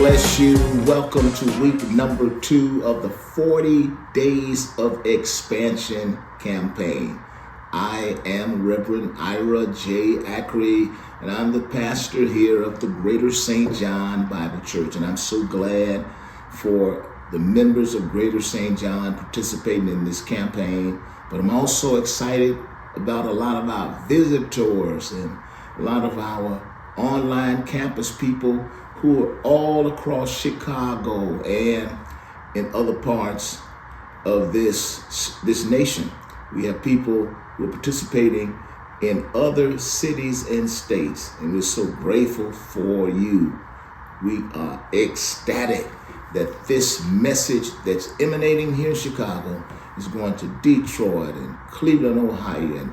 bless you. Welcome to week number 2 of the 40 Days of Expansion campaign. I am Reverend Ira J. Ackery, and I'm the pastor here of the Greater St. John Bible Church. And I'm so glad for the members of Greater St. John participating in this campaign. But I'm also excited about a lot of our visitors and a lot of our online campus people who are all across Chicago and in other parts of this nation. We have people who are participating in other cities and states, and we're so grateful for you. We are ecstatic that this message that's emanating here in Chicago is going to Detroit and Cleveland, Ohio, and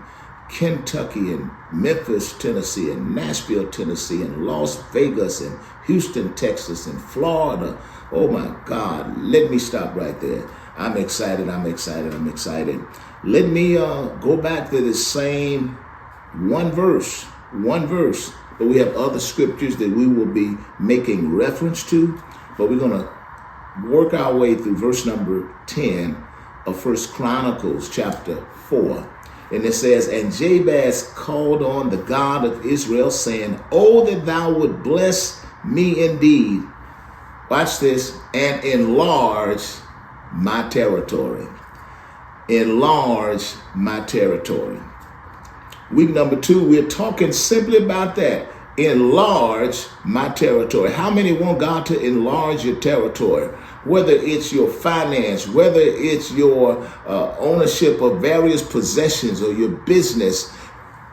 Kentucky and Memphis, Tennessee, and Nashville, Tennessee, and Las Vegas, and Houston, Texas, and Florida. Oh my God, let me stop right there. I'm excited. Let me go back to the same one verse, but we have other scriptures that we will be making reference to, but we're going to work our way through verse number 10 of 1 Chronicles chapter 4. And it says, "And Jabez called on the God of Israel, saying, Oh, that thou would bless me indeed." Watch this. "And enlarge my territory." Enlarge my territory. Week number 2, we're talking simply about that. Enlarge my territory. How many want God to enlarge your territory? Whether it's your finance, whether it's your ownership of various possessions or your business,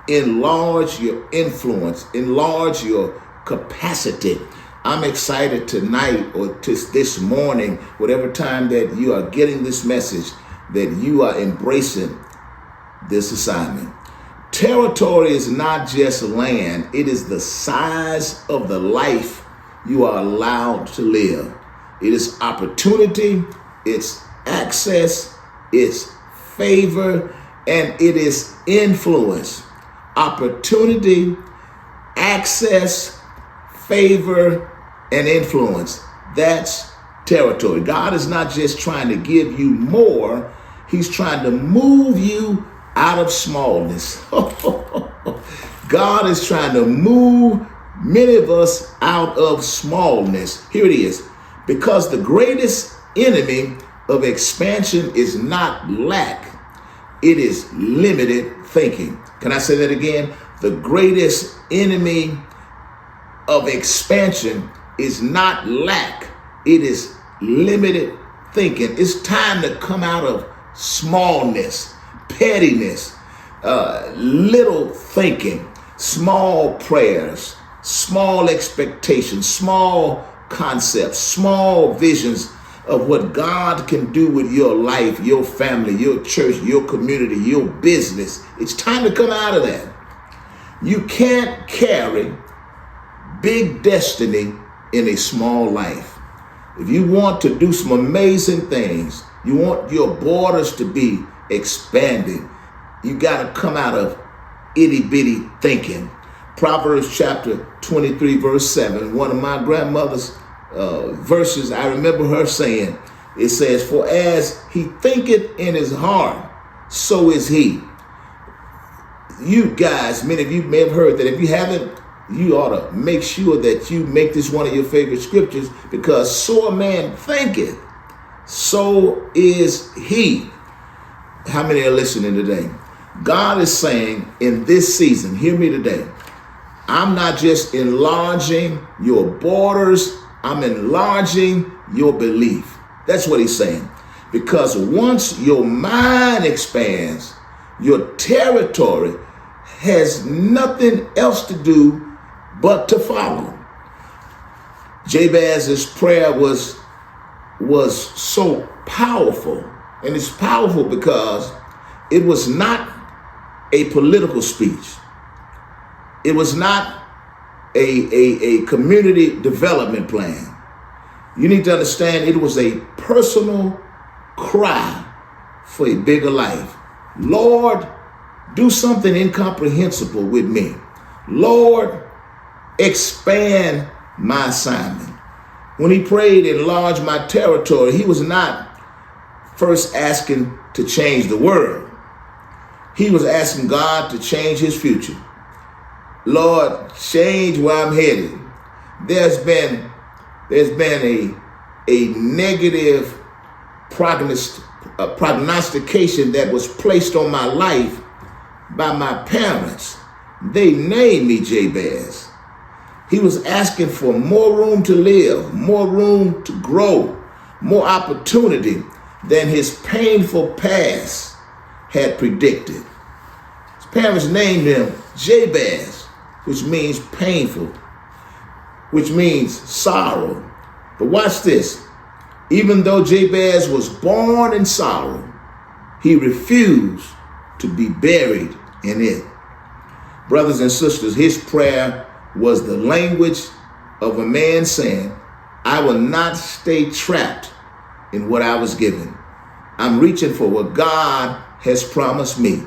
enlarge your influence, enlarge your capacity. I'm excited tonight or this morning, whatever time that you are getting this message, that you are embracing this assignment. Territory is not just land, it is the size of the life you are allowed to live. It is opportunity, it's access, it's favor, and it is influence. Opportunity, access, favor, and influence. That's territory. God is not just trying to give you more, He's trying to move you out of smallness. God is trying to move many of us out of smallness. Here it is. Because the greatest enemy of expansion is not lack, it is limited thinking. Can I say that again? The greatest enemy of expansion is not lack, it is limited thinking. It's time to come out of smallness, pettiness, little thinking, small prayers, small expectations, small concepts, small visions of what God can do with your life, your family, your church, your community, your business. It's time to come out of that. You can't carry big destiny in a small life. If you want to do some amazing things, you want your borders to be expanding, you got to come out of itty bitty thinking. Proverbs chapter 23 verse 7, one of my grandmother's verses, I remember her saying, it says, "For as he thinketh in his heart, so is he." You guys, many of you may have heard that. If you haven't, you ought to make sure that you make this one of your favorite scriptures, because so a man thinketh, so is he. How many are listening today? God is saying in this season, hear me today, I'm not just enlarging your borders, I'm enlarging your belief. That's what he's saying. Because once your mind expands, your territory has nothing else to do but to follow. Jabez's prayer was so powerful, and it's powerful because it was not a political speech. It was not a community development plan. You need to understand it was a personal cry for a bigger life. Lord, do something incomprehensible with me. Lord, expand my assignment. When he prayed, enlarge my territory, he was not first asking to change the world. He was asking God to change his future. Lord, change where I'm headed. There's been a negative prognostication that was placed on my life by my parents. They named me Jabez. He was asking for more room to live, more room to grow, more opportunity than his painful past had predicted. His parents named him Jabez, which means painful, which means sorrow. But watch this. Even though Jabez was born in sorrow, he refused to be buried in it. Brothers and sisters, his prayer was the language of a man saying, I will not stay trapped in what I was given. I'm reaching for what God has promised me.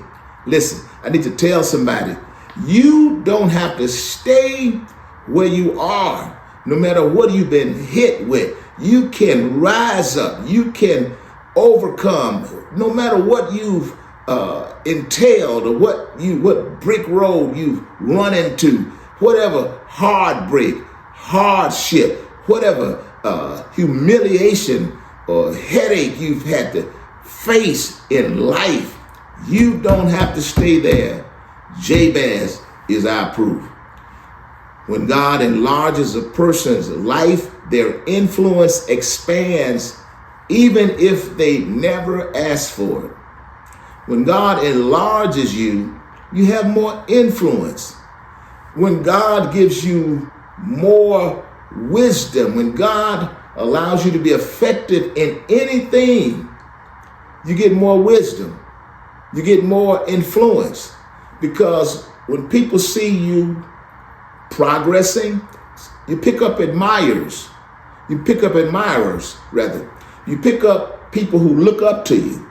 Listen, I need to tell somebody, you don't have to stay where you are. No matter what you've been hit with, you can rise up. You can overcome. No matter what you've entailed or what brick road you've run into, whatever heartbreak, hardship, whatever humiliation or headache you've had to face in life, you don't have to stay there. Jabez is our proof. When God enlarges a person's life, their influence expands even if they never ask for it. When God enlarges you, you have more influence. When God gives you more wisdom, when God allows you to be effective in anything, you get more wisdom. You get more influence. Because when people see you progressing, you pick up admirers. You pick up people who look up to you.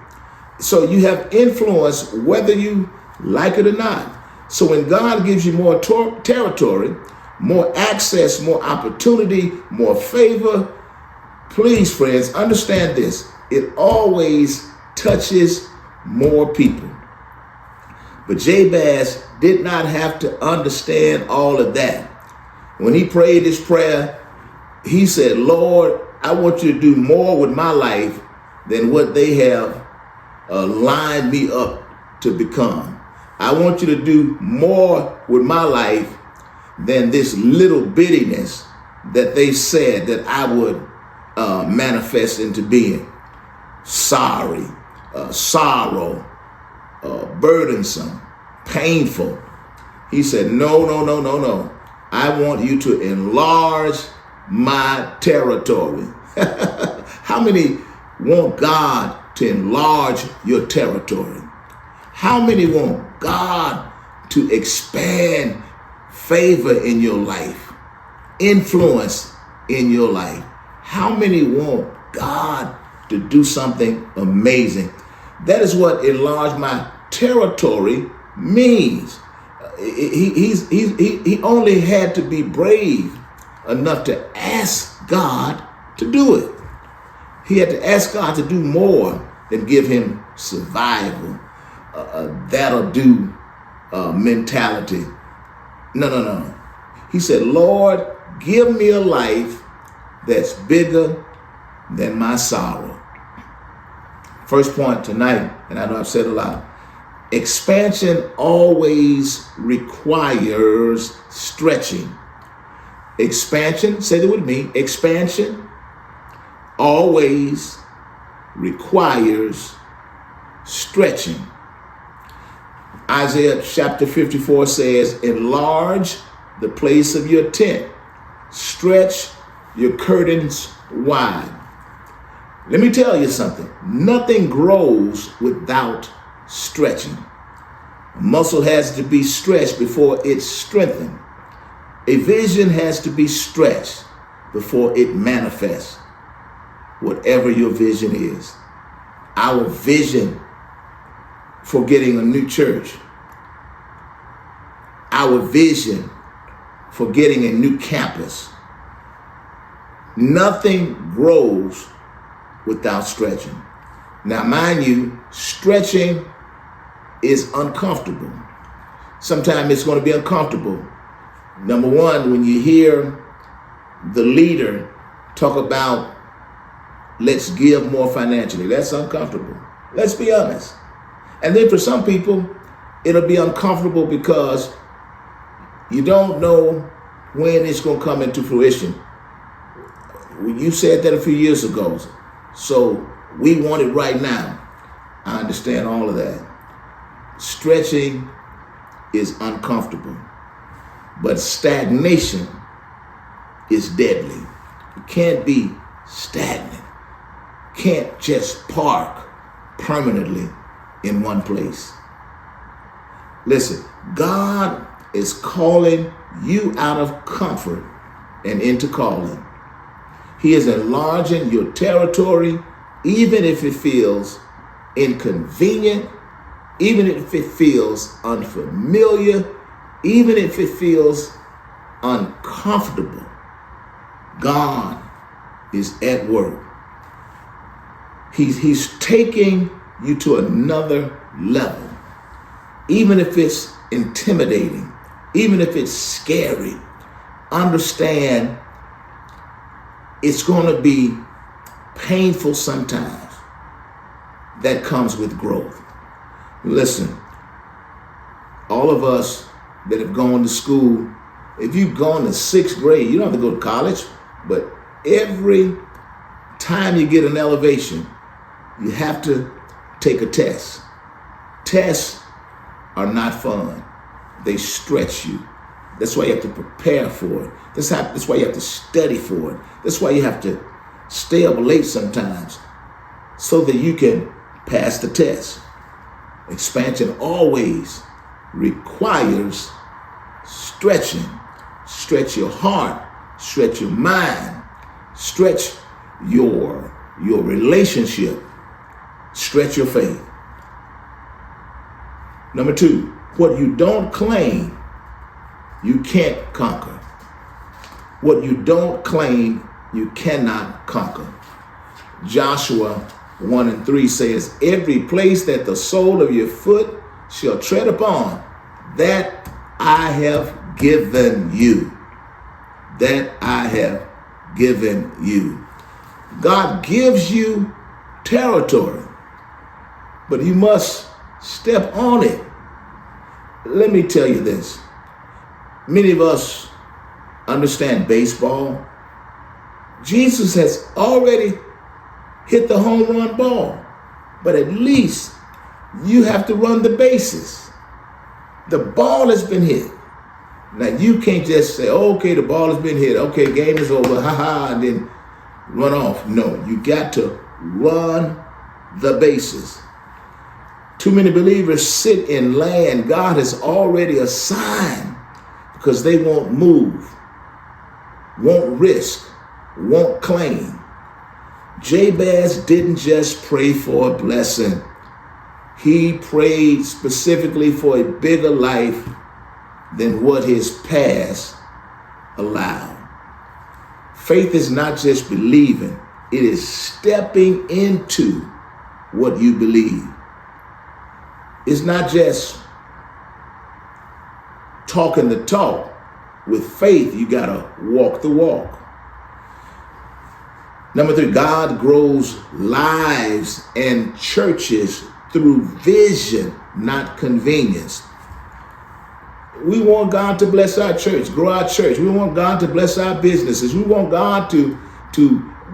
So you have influence whether you like it or not. So when God gives you more territory, more access, more opportunity, more favor, please, friends, understand this. It always touches more people. But Jabez did not have to understand all of that. When he prayed this prayer, he said, Lord, I want you to do more with my life than what they have lined me up to become. I want you to do more with my life than this little bittiness that they said that I would manifest into being. Sorry, sorrow, burdensome, painful. He said, no. I want you to enlarge my territory. How many want God to enlarge your territory? How many want God to expand favor in your life, influence in your life? How many want God to do something amazing? That is what enlarge my territory means. He only had to be brave enough to ask God to do it. He had to ask God to do more than give him survival, that'll do mentality. No. He said, Lord, give me a life that's bigger than my sorrow. First point tonight, and I know I've said a lot, expansion always requires stretching. Expansion, say it with me, expansion always requires stretching. Isaiah chapter 54 says, enlarge the place of your tent, stretch your curtains wide. Let me tell you something. Nothing grows without stretching. A muscle has to be stretched before it's strengthened. A vision has to be stretched before it manifests, whatever your vision is. Our vision for getting a new church, our vision for getting a new campus, Nothing grows without stretching. Now, mind you, stretching is uncomfortable. Sometimes it's going to be uncomfortable. Number one, when you hear the leader talk about let's give more financially, that's uncomfortable. Let's be honest. And then for some people, it'll be uncomfortable because you don't know when it's going to come into fruition. You said that a few years ago. So we want it right now. I understand all of that. Stretching is uncomfortable, but stagnation is deadly. You can't be stagnant. Can't just park permanently in one place. Listen, God is calling you out of comfort and into calling. He is enlarging your territory, even if it feels inconvenient, even if it feels unfamiliar, even if it feels uncomfortable. God is at work. He's taking you to another level, even if it's intimidating, even if it's scary. Understand it's going to be painful sometimes. That comes with growth. Listen, all of us that have gone to school, if you've gone to 6th grade, you don't have to go to college, but every time you get an elevation, you have to take a test. Tests are not fun. They stretch you. That's why you have to prepare for it. That's why you have to study for it. That's why you have to stay up late sometimes so that you can pass the test. Expansion always requires stretching. Stretch your heart, stretch your mind, stretch your relationship, stretch your faith. Number 2, what you don't claim, you can't conquer. What you don't claim, you cannot conquer. Joshua 1:3 says, every place that the sole of your foot shall tread upon, that I have given you. That I have given you. God gives you territory, but you must step on it. Let me tell you this. Many of us understand baseball. Jesus has already hit the home run ball, but at least you have to run the bases. The ball has been hit. Now you can't just say, oh, okay, the ball has been hit. Okay, game is over, and then run off. No, you got to run the bases. Too many believers sit in land God has already assigned because they won't move, won't risk, won't claim. Jabez didn't just pray for a blessing. He prayed specifically for a bigger life than what his past allowed. Faith is not just believing, it is stepping into what you believe. It's not just talking the talk. With faith, you gotta walk the walk. Number 3, God grows lives and churches through vision, not convenience. We want God to bless our church, grow our church. We want God to bless our businesses. We want God to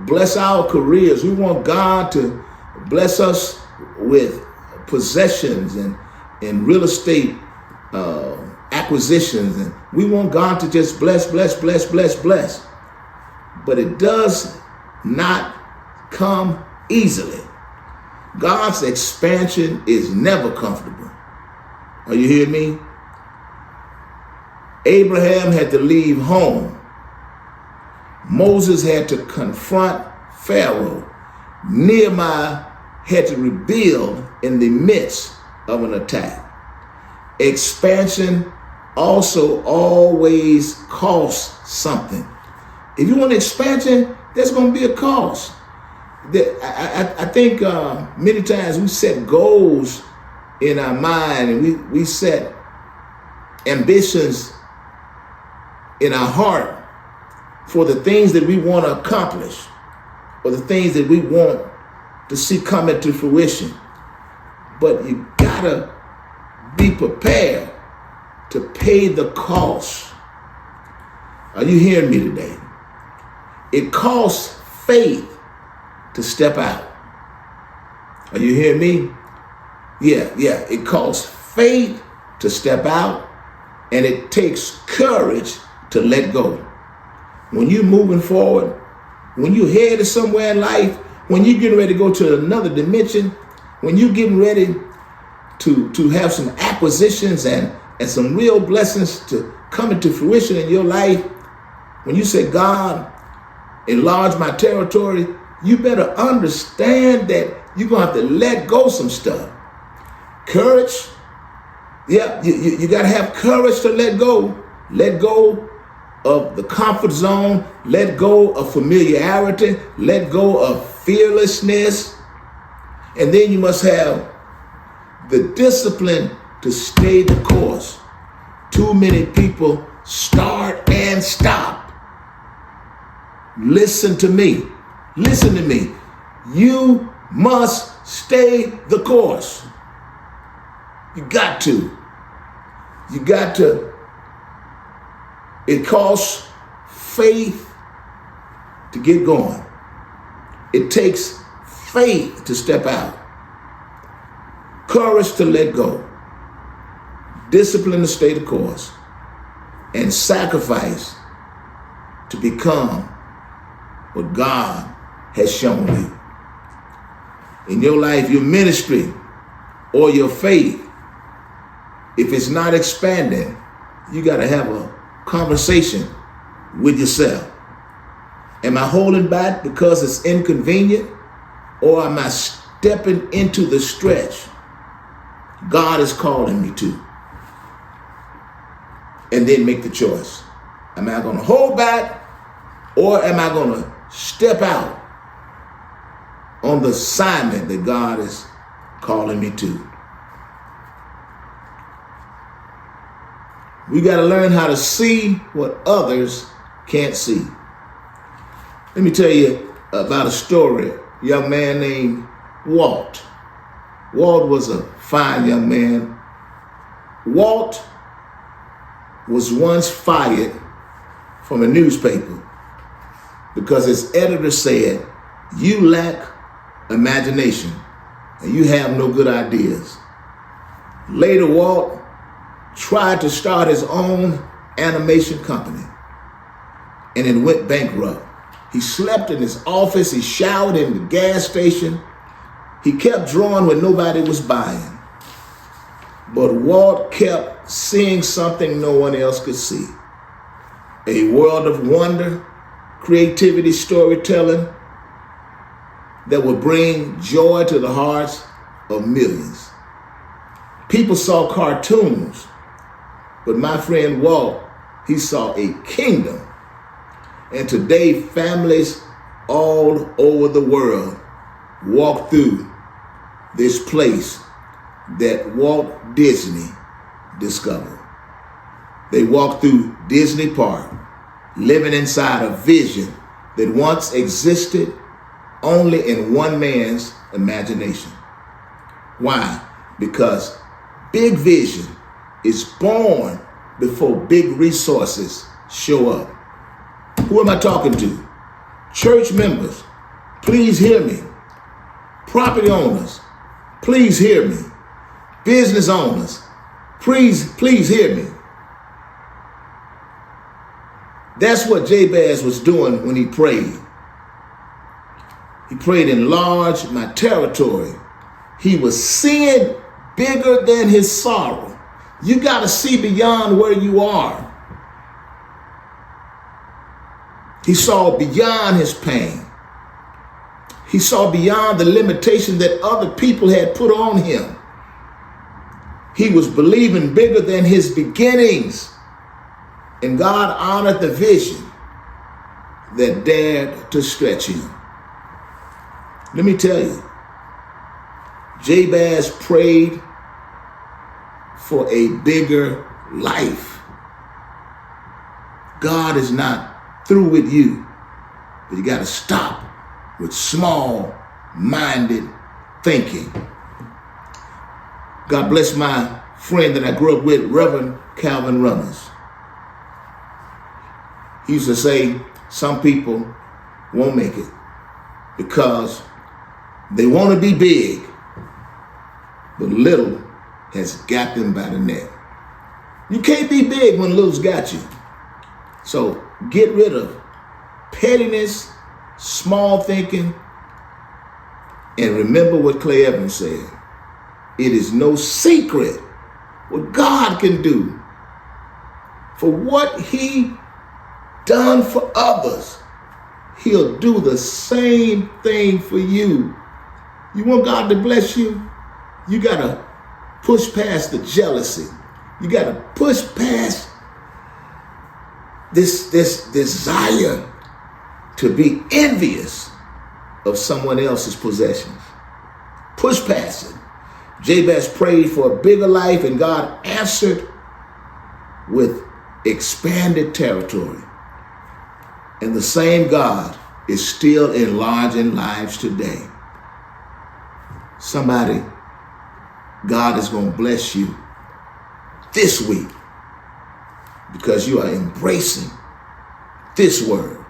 bless our careers. We want God to bless us with possessions and real estate acquisitions. And we want God to just bless. But it does not come easily. God's expansion is never comfortable. Are you hearing me? Abraham had to leave home. Moses had to confront Pharaoh. Nehemiah had to rebuild in the midst of an attack. Expansion also always costs something. If you want expansion, There's going to be a cost. I think many times we set goals in our mind, and we set ambitions in our heart for the things that we want to accomplish or the things that we want to see come into fruition. But you gotta be prepared to pay the cost. Are you hearing me today? It costs faith to step out. Are you hearing me? Yeah. It costs faith to step out, and it takes courage to let go. When you're moving forward, when you're headed somewhere in life, when you're getting ready to go to another dimension, when you're getting ready to have some acquisitions and some real blessings to come into fruition in your life, when you say, God, enlarge my territory, you better understand that you're going to have to let go some stuff. Courage. Yeah, you got to have courage to let go. Let go of the comfort zone. Let go of familiarity. Let go of fearlessness. And then you must have the discipline to stay the course. Too many people start and stop. Listen to me. Listen to me. You must stay the course. You got to. You got to. It costs faith to get going. It takes faith to step out. Courage to let go. Discipline to stay the course. And sacrifice to become what God has shown you. In your life, your ministry, or your faith, if it's not expanding, you got to have a conversation with yourself. Am I holding back because it's inconvenient, or am I stepping into the stretch God is calling me to? And then make the choice. Am I going to hold back, or am I going to step out on the assignment that God is calling me to? We got to learn how to see what others can't see. Let me tell you about a story. A young man named Walt. Walt was a fine young man. Walt was once fired from a newspaper because his editor said, "You lack imagination and you have no good ideas." Later, Walt tried to start his own animation company, and it went bankrupt. He slept in his office, he showered in the gas station, he kept drawing when nobody was buying. But Walt kept seeing something no one else could see. A world of wonder, creativity, storytelling that would bring joy to the hearts of millions. People saw cartoons, but my friend Walt, he saw a kingdom. And today, families all over the world walk through this place that Walt Disney discovered. They walk through Disney Park, living inside a vision that once existed only in one man's imagination. Why? Because big vision is born before big resources show up. Who am I talking to? Church members, please hear me. Property owners, please hear me. Business owners, please hear me. That's what Jabez was doing when he prayed. He prayed, enlarge my territory. He was seeing bigger than his sorrow. You got to see beyond where you are. He saw beyond his pain. He saw beyond the limitation that other people had put on him. He was believing bigger than his beginnings. And God honored the vision. that dared to stretch him. Let me tell you, Jabez prayed for a bigger life. God is not through with you, but you got to stop with small-minded thinking. God bless my friend that I grew up with, Reverend Calvin Runners. He used to say some people won't make it because they want to be big, but little has got them by the neck. You can't be big when little's got you. So get rid of pettiness, small thinking, and remember what Clay Evans said. It is no secret what God can do. For what he done for others, he'll do the same thing for you. You want God to bless you? You got to push past the jealousy. You got to push past this desire to be envious of someone else's possessions. Push past it. Jabez prayed for a bigger life, and God answered with expanded territory. And the same God is still enlarging lives today. Somebody, God is going to bless you this week because you are embracing this word.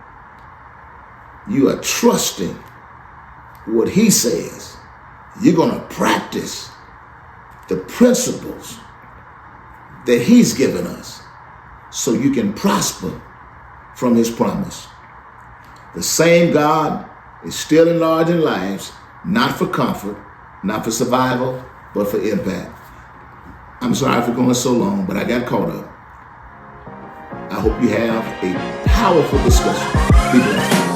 You are trusting what he says. You're going to practice the principles that he's given us so you can prosper from his promise. The same God is still enlarging lives, not for comfort, not for survival, but for impact. I'm sorry for going so long, but I got caught up. I hope you have a powerful discussion. Be blessed.